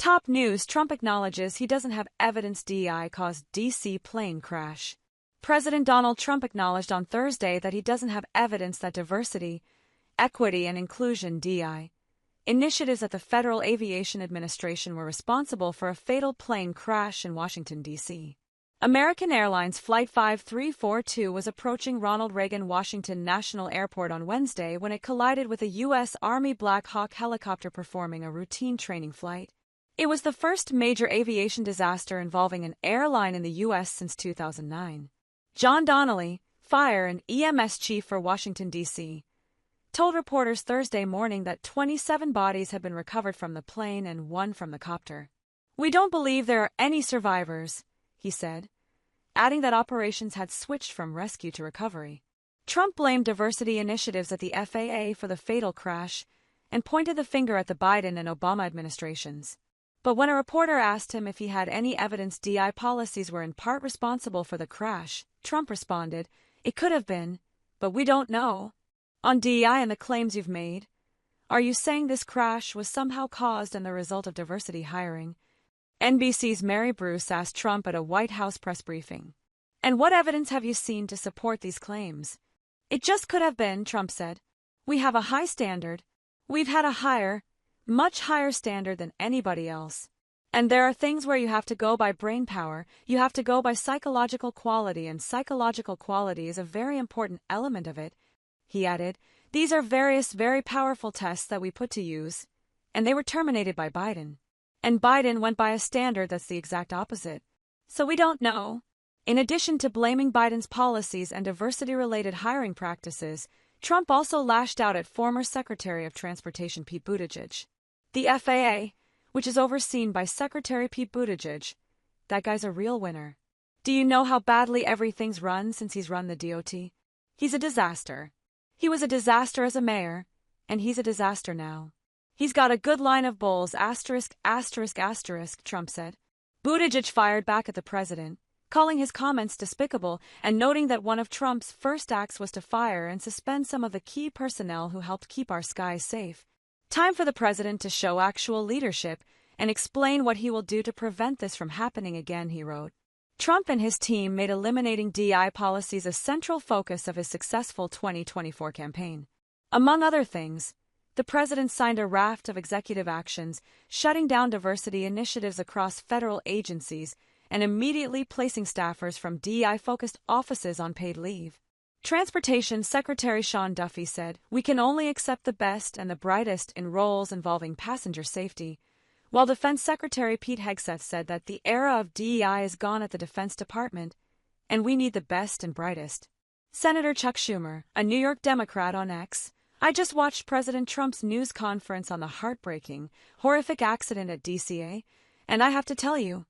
Top news: Trump acknowledges he doesn't have evidence DEI caused D.C. plane crash. President Donald Trump acknowledged on Thursday that he doesn't have evidence that diversity, equity, and inclusion (DEI) initiatives at the Federal Aviation Administration were responsible for a fatal plane crash in Washington, D.C. American Airlines Flight 5342 was approaching Ronald Reagan Washington National Airport on Wednesday when it collided with a U.S. Army Black Hawk helicopter performing a routine training flight. It was the first major aviation disaster involving an airline in the U.S. since 2009. John Donnelly, fire and EMS chief for Washington, D.C., told reporters Thursday morning that 27 bodies have been recovered from the plane and 1 from the copter. "We don't believe there are any survivors," he said, adding that operations had switched from rescue to recovery. Trump blamed diversity initiatives at the FAA for the fatal crash and pointed the finger at the Biden and Obama administrations. But when a reporter asked him if he had any evidence DEI policies were in part responsible for the crash, Trump responded, "It could have been, but we don't know." On DEI and the claims you've made, are you saying this crash was somehow caused and the result of diversity hiring? NBC's Mary Bruce asked Trump at a White House press briefing. "And what evidence have you seen to support these claims?" "It just could have been," Trump said. "We have a high standard. We've had a much higher standard than anybody else. And there are things where you have to go by brainpower, you have to go by psychological quality, and psychological quality is a very important element of it." He added, "These are various very powerful tests that we put to use, and they were terminated by Biden. And Biden went by a standard that's the exact opposite. So we don't know." In addition to blaming Biden's policies and diversity-related hiring practices, Trump also lashed out at former Secretary of Transportation Pete Buttigieg. The FAA, which is overseen by Secretary Pete Buttigieg, that guy's a real winner. Do you know how badly everything's run since he's run the DOT? He's a disaster. He was a disaster as a mayor, and he's a disaster now. He's got a good line of bulls, asterisk, asterisk, asterisk, Trump said. Buttigieg fired back at the president, calling his comments despicable and noting that one of Trump's first acts was to fire and suspend some of the key personnel who helped keep our skies safe. Time for the president to show actual leadership and explain what he will do to prevent this from happening again, he wrote. Trump and his team made eliminating DEI policies a central focus of his successful 2024 campaign. Among other things, the president signed a raft of executive actions, shutting down diversity initiatives across federal agencies and immediately placing staffers from DEI-focused offices on paid leave. Transportation Secretary Sean Duffy said, "We can only accept the best and the brightest in roles involving passenger safety," while Defense Secretary Pete Hegseth said that the era of DEI is gone at the Defense Department, and we need the best and brightest. Senator Chuck Schumer, a New York Democrat, on X, "I just watched President Trump's news conference on the heartbreaking, horrific accident at DCA, and I have to tell you,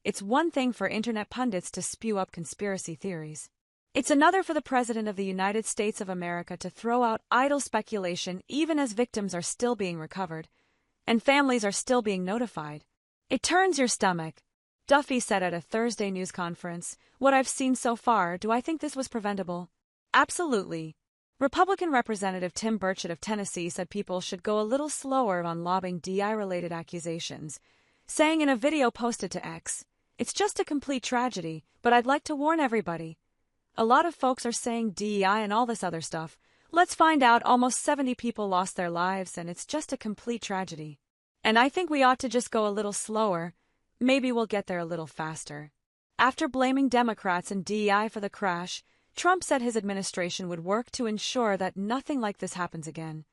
it's one thing for internet pundits to spew up conspiracy theories. It's another for the President of the United States of America to throw out idle speculation even as victims are still being recovered and families are still being notified. It turns your stomach." Duffy said at a Thursday news conference, "What I've seen so far, do I think this was preventable? Absolutely." Republican Representative Tim Burchett of Tennessee said people should go a little slower on lobbing DEI-related accusations, saying in a video posted to X, "It's just a complete tragedy, but I'd like to warn everybody. A lot of folks are saying DEI and all this other stuff. Let's find out, almost 70 people lost their lives and it's just a complete tragedy. And I think we ought to just go a little slower. Maybe we'll get there a little faster." After blaming Democrats and DEI for the crash, Trump said his administration would work to ensure that nothing like this happens again.